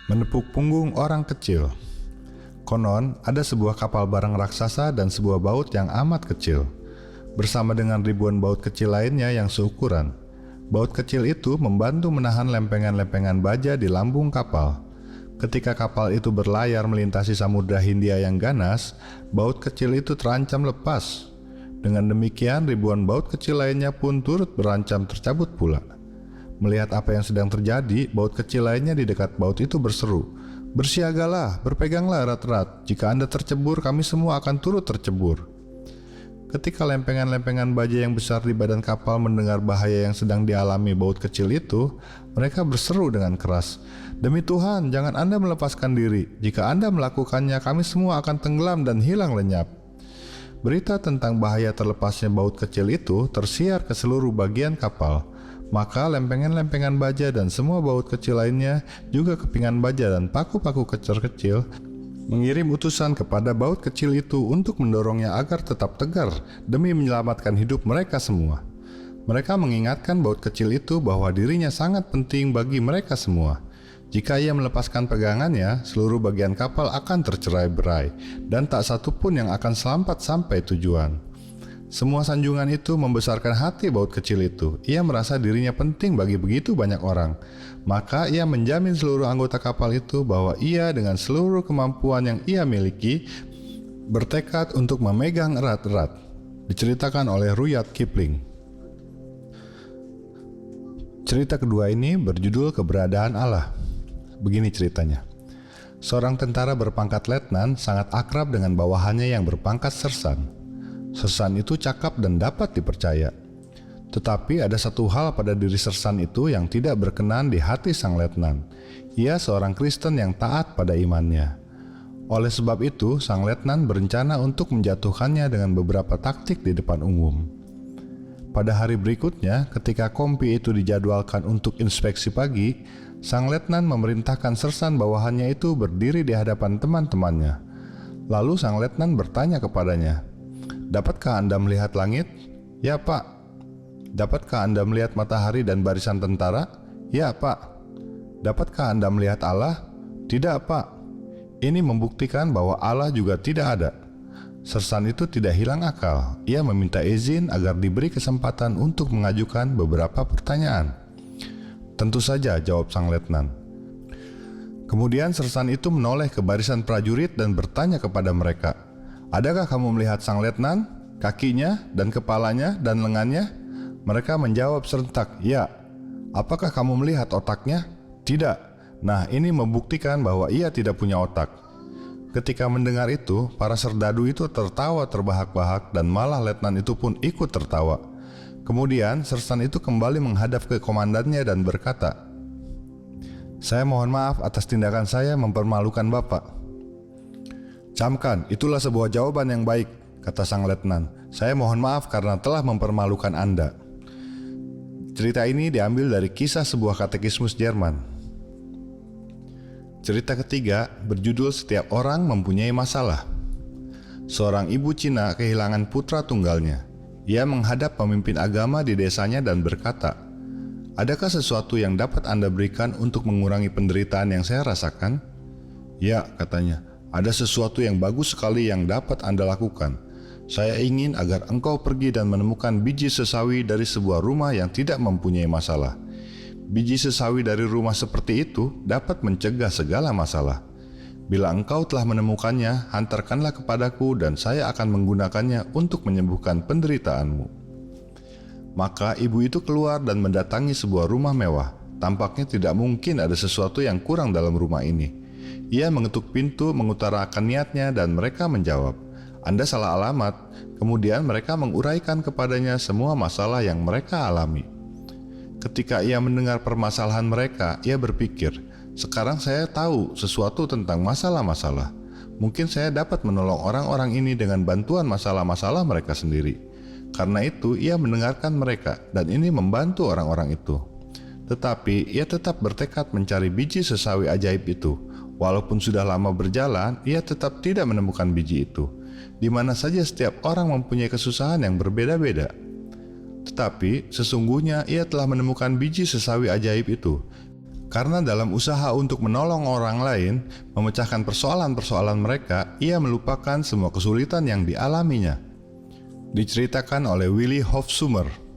Menepuk punggung orang kecil. Konon, ada sebuah kapal barang raksasa dan sebuah baut yang amat kecil, bersama dengan ribuan baut kecil lainnya yang seukuran. Baut kecil itu membantu menahan lempengan-lempengan baja di lambung kapal. Ketika kapal itu berlayar melintasi Samudra Hindia yang ganas, baut kecil itu terancam lepas. Dengan demikian, ribuan baut kecil lainnya pun turut berancam tercabut pula. Melihat apa yang sedang terjadi, baut kecil lainnya di dekat baut itu berseru, "Bersiagalah, berpeganglah erat-erat. Jika Anda tercebur, kami semua akan turut tercebur." Ketika lempengan-lempengan baja yang besar di badan kapal mendengar bahaya yang sedang dialami baut kecil itu, mereka berseru dengan keras, "Demi Tuhan, jangan Anda melepaskan diri. Jika Anda melakukannya, kami semua akan tenggelam dan hilang lenyap." Berita tentang bahaya terlepasnya baut kecil itu tersiar ke seluruh bagian kapal. Maka lempengan-lempengan baja dan semua baut kecil lainnya, juga kepingan baja dan paku-paku kecil-kecil, mengirim utusan kepada baut kecil itu untuk mendorongnya agar tetap tegar demi menyelamatkan hidup mereka semua. Mereka mengingatkan baut kecil itu bahwa dirinya sangat penting bagi mereka semua. Jika ia melepaskan pegangannya, seluruh bagian kapal akan tercerai-berai dan tak satu pun yang akan selamat sampai tujuan. Semua sanjungan itu membesarkan hati baut kecil itu. Ia merasa dirinya penting bagi begitu banyak orang. Maka ia menjamin seluruh anggota kapal itu bahwa ia dengan seluruh kemampuan yang ia miliki bertekad untuk memegang erat-erat. Diceritakan oleh Rudyard Kipling. Cerita kedua ini berjudul Keberadaan Allah. Begini ceritanya. Seorang tentara berpangkat letnan sangat akrab dengan bawahannya yang berpangkat sersan. Sersan itu cakap dan dapat dipercaya. Tetapi ada satu hal pada diri sersan itu yang tidak berkenan di hati sang letnan. Ia seorang Kristen yang taat pada imannya. Oleh sebab itu, sang letnan berencana untuk menjatuhkannya dengan beberapa taktik di depan umum. Pada hari berikutnya, ketika kompi itu dijadwalkan untuk inspeksi pagi, sang letnan memerintahkan sersan bawahannya itu berdiri di hadapan teman-temannya. Lalu sang letnan bertanya kepadanya, "Dapatkah Anda melihat langit?" "Ya, Pak." "Dapatkah Anda melihat matahari dan barisan tentara?" "Ya, Pak." "Dapatkah Anda melihat Allah?" "Tidak, Pak." Ini membuktikan bahwa Allah juga tidak ada. Sersan itu tidak hilang akal. Ia meminta izin agar diberi kesempatan untuk mengajukan beberapa pertanyaan. "Tentu saja," jawab sang letnan. Kemudian sersan itu menoleh ke barisan prajurit dan bertanya kepada mereka, "Adakah kamu melihat sang letnan, kakinya, dan kepalanya, dan lengannya?" Mereka menjawab serentak, "Ya." "Apakah kamu melihat otaknya?" "Tidak." Nah, ini membuktikan bahwa ia tidak punya otak. Ketika mendengar itu, para serdadu itu tertawa terbahak-bahak dan malah letnan itu pun ikut tertawa. Kemudian sersan itu kembali menghadap ke komandannya dan berkata, "Saya mohon maaf atas tindakan saya mempermalukan Bapak." "Camkan, itulah sebuah jawaban yang baik," kata sang letnan. "Saya mohon maaf karena telah mempermalukan Anda." Cerita ini diambil dari kisah sebuah katekismus Jerman. Cerita ketiga berjudul Setiap Orang Mempunyai Masalah. Seorang ibu Cina kehilangan putra tunggalnya. Ia menghadap pemimpin agama di desanya dan berkata, "Adakah sesuatu yang dapat Anda berikan untuk mengurangi penderitaan yang saya rasakan?" "Ya," katanya, "ada sesuatu yang bagus sekali yang dapat Anda lakukan. Saya ingin agar engkau pergi dan menemukan biji sesawi dari sebuah rumah yang tidak mempunyai masalah. Biji sesawi dari rumah seperti itu dapat mencegah segala masalah. Bila engkau telah menemukannya, hantarkanlah kepadaku dan saya akan menggunakannya untuk menyembuhkan penderitaanmu." Maka ibu itu keluar dan mendatangi sebuah rumah mewah. Tampaknya tidak mungkin ada sesuatu yang kurang dalam rumah ini. Ia mengetuk pintu mengutarakan niatnya dan mereka menjawab, "Anda salah alamat." Kemudian mereka menguraikan kepadanya semua masalah yang mereka alami. Ketika ia mendengar permasalahan mereka, ia berpikir, "Sekarang saya tahu sesuatu tentang masalah-masalah. Mungkin saya dapat menolong orang-orang ini dengan bantuan masalah-masalah mereka sendiri." Karena itu, ia mendengarkan mereka dan ini membantu orang-orang itu. Tetapi ia tetap bertekad mencari biji sesawi ajaib itu. Walaupun sudah lama berjalan, ia tetap tidak menemukan biji itu. Di mana saja setiap orang mempunyai kesusahan yang berbeda-beda. Tetapi sesungguhnya ia telah menemukan biji sesawi ajaib itu. Karena dalam usaha untuk menolong orang lain, memecahkan persoalan-persoalan mereka, ia melupakan semua kesulitan yang dialaminya. Diceritakan oleh Willi Hofsumer.